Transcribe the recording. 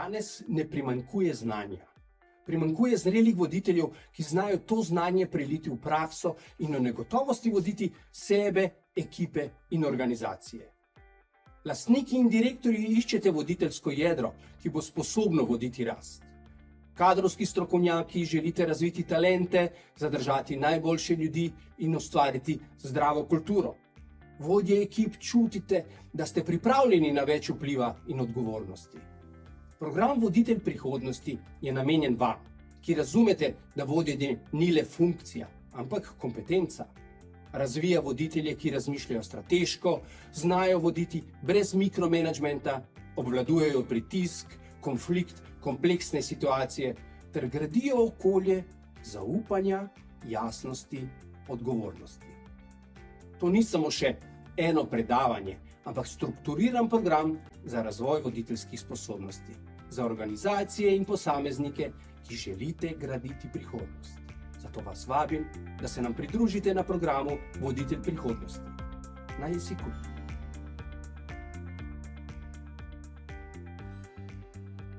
Danes ne primanjkuje znanja. Primanjkuje zrelih voditeljev, ki znajo to znanje preliti v prakso in v negotovosti voditi sebe, ekipe in organizacije. Lastniki in direktorji iščete voditeljsko jedro, ki bo sposobno voditi rast. Kadrovski strokovnjaki želite razviti talente, zadržati najboljše ljudi in ustvariti zdravo kulturo. Vodje ekip čutite, da ste pripravljeni na več vpliva in odgovornosti. Program Voditelj prihodnosti je namenjen vam, ki razumete, da vodenje ni le funkcija, ampak kompetenca. Razvija voditelje, ki razmišljajo strateško, znajo voditi brez mikromanagementa, obvladujejo pritisk, konflikt, kompleksne situacije ter gradijo okolje zaupanja, jasnosti, odgovornosti. To ni samo še eno predavanje, ampak strukturiran program za razvoj voditeljskih sposobnosti, za organizacije in posameznike, ki želite graditi prihodnost. Zato vas vabim, da se nam pridružite na programu Voditelj prihodnosti na Jesiku.